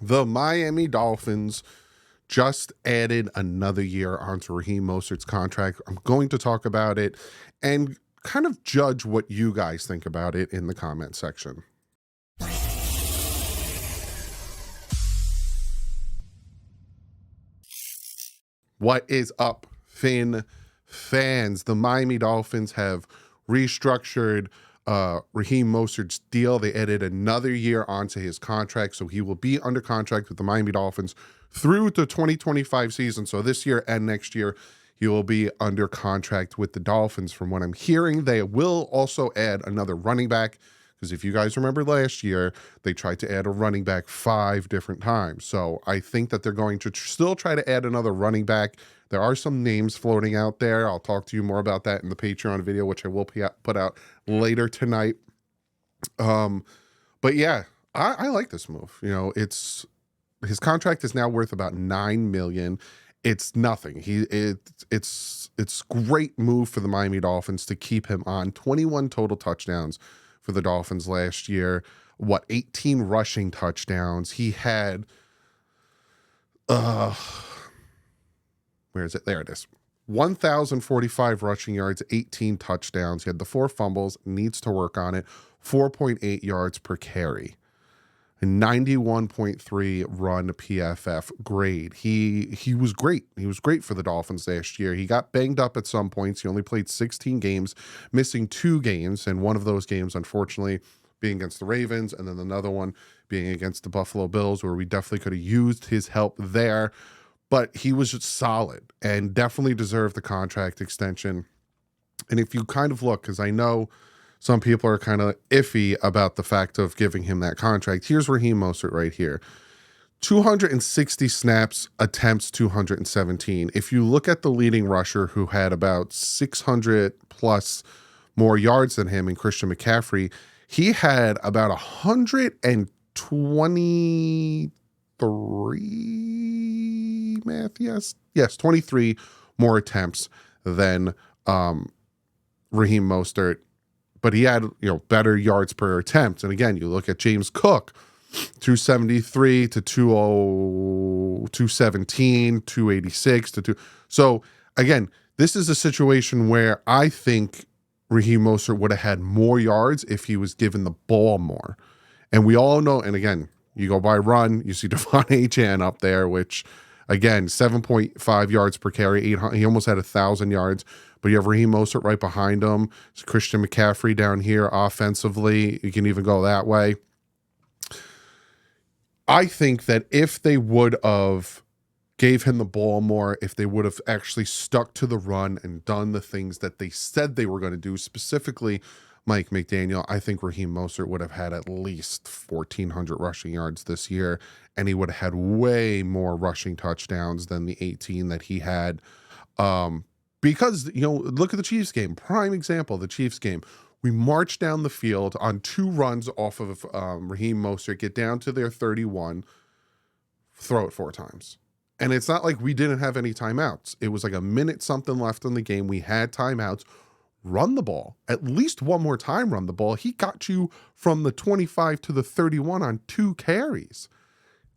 The Miami Dolphins just added another year onto Raheem Mostert's contract. I'm going to talk about it and kind of judge what you guys think about it in the comment section. What is up, Finn fans? The Miami Dolphins have restructured Raheem Mostert's deal. They added another year onto his contract, so he will be under contract with the Miami Dolphins through the 2025 season. So this year and next year, he will be under contract with the Dolphins. From what I'm hearing, they will also add another running back, because if you guys remember last year, they tried to add a running back 5 different times. So I think that they're going to still try to add another running back. There are some names floating out there. I'll talk to you more about that in the Patreon video, which I will put out later tonight. But yeah, I like this move. You know, his contract is now worth about $9 million. It's nothing. It's great move for the Miami Dolphins to keep him on. 21 total touchdowns for the Dolphins last year. 18 rushing touchdowns. He had where is it? There it is. 1,045 rushing yards, 18 touchdowns. He had the 4 fumbles, needs to work on it. 4.8 yards per carry. 91.3 run PFF grade. He was great. He was great for the Dolphins last year. He got banged up at some points. He only played 16 games, missing 2 games, and one of those games, unfortunately, being against the Ravens, and then another one being against the Buffalo Bills, where we definitely could have used his help there. But he was just solid and definitely deserved the contract extension. And if you kind of look, because I know some people are kind of iffy about the fact of giving him that contract. Here's Raheem Mostert right here. 260 snaps, attempts 217. If you look at the leading rusher who had about 600 plus more yards than him, and Christian McCaffrey, he had about 123 Yes, 23 more attempts than Raheem Mostert. But he had, better yards per attempt. And again, you look at James Cook, 273 to 217, 286 to 2. So again, this is a situation where I think Raheem Mostert would have had more yards if he was given the ball more. And we all know, and again, you go by run, you see Devon Achane up there, which again, 7.5 yards per carry, he almost had 1,000 yards. But you have Raheem Mostert right behind him. It's Christian McCaffrey down here offensively. You can even go that way. I think that if they would have gave him the ball more, if they would have actually stuck to the run and done the things that they said they were going to do, specifically Mike McDaniel, I think Raheem Mostert would have had at least 1,400 rushing yards this year, and he would have had way more rushing touchdowns than the 18 that he had. Because, look at the Chiefs game. Prime example, the Chiefs game. We march down the field on 2 runs off of Raheem Mostert, get down to their 31, throw it 4 times. And it's not like we didn't have any timeouts. It was like a minute something left in the game. We had timeouts. Run the ball. At least one more time run the ball. He got you from the 25 to the 31 on 2 carries.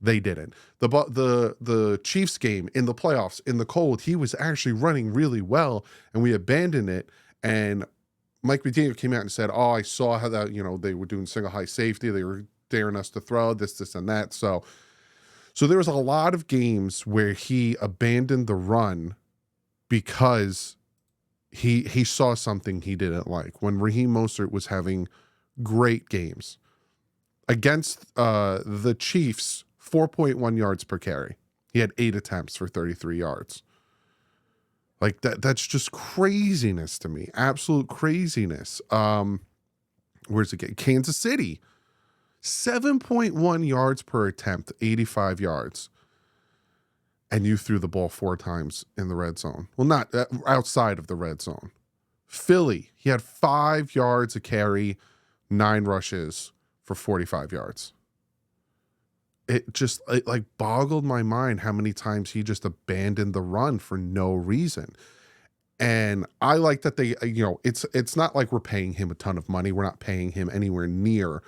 They didn't. The Chiefs game in the playoffs, in the cold, he was actually running really well, and we abandoned it. And Mike McDaniel came out and said, I saw how that, they were doing single high safety. They were daring us to throw this, and that. So there was a lot of games where he abandoned the run because he saw something he didn't like. When Raheem Mostert was having great games against the Chiefs, 4.1 yards per carry. He had 8 attempts for 33 yards. Like that's just craziness to me. Absolute craziness. Where's it get? Kansas City. 7.1 yards per attempt, 85 yards. And you threw the ball 4 times in the red zone. Well, not outside of the red zone. Philly, he had 5 yards a carry, 9 rushes for 45 yards. It boggled my mind how many times he just abandoned the run for no reason. And I like that they, it's not like we're paying him a ton of money. We're not paying him anywhere near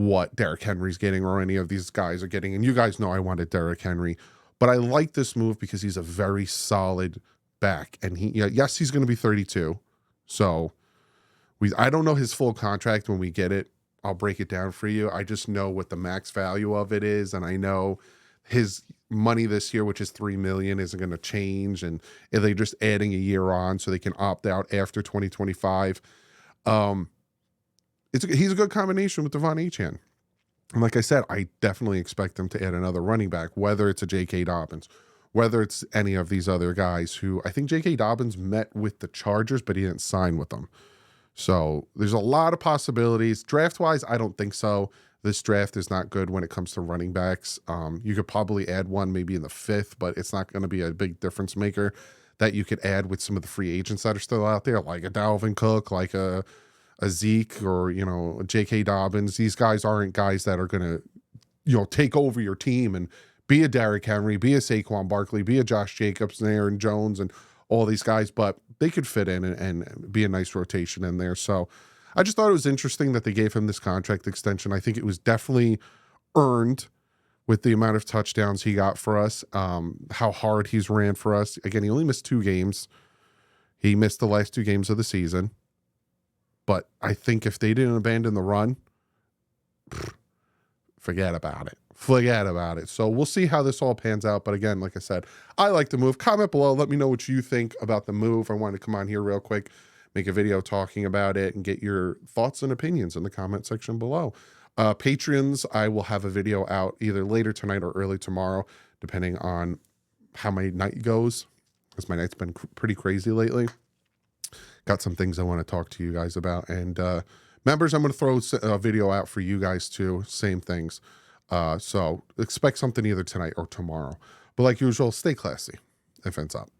what Derrick Henry's getting or any of these guys are getting. And you guys know I wanted Derrick Henry, but I like this move because he's a very solid back. And yes, he's going to be 32. So I don't know his full contract when we get it. I'll break it down for you. I just know what the max value of it is. And I know his money this year, which is $3 million, isn't going to change. And they're just adding a year on so they can opt out after 2025. He's a good combination with Devon Achane. And like I said, I definitely expect them to add another running back, whether it's a J.K. Dobbins, whether it's any of these other guys who I think J.K. Dobbins met with the Chargers, but he didn't sign with them. So there's a lot of possibilities. Draft-wise, I don't think so. This draft is not good when it comes to running backs. You could probably add one maybe in the 5th, but it's not going to be a big difference maker that you could add with some of the free agents that are still out there, like a Dalvin Cook, like a Zeke, or, a J.K. Dobbins. These guys aren't guys that are going to, take over your team and be a Derrick Henry, be a Saquon Barkley, be a Josh Jacobs and Aaron Jones and all these guys, but they could fit in and be a nice rotation in there. So I just thought it was interesting that they gave him this contract extension. I think it was definitely earned with the amount of touchdowns he got for us, how hard he's ran for us. Again, he only missed 2 games. He missed the last 2 games of the season. But I think if they didn't abandon the run, forget about it. Forget about it. So we'll see how this all pans out. But again, like I said, I like the move. Comment below. Let me know what you think about the move. I wanted to come on here real quick, make a video talking about it, and get your thoughts and opinions in the comment section below. Patreons, I will have a video out either later tonight or early tomorrow, depending on how my night goes, because my night's been pretty crazy lately. Got some things I want to talk to you guys about. And members, I'm going to throw a video out for you guys too. Same things. So expect something either tonight or tomorrow. But like usual, stay classy. Offense up.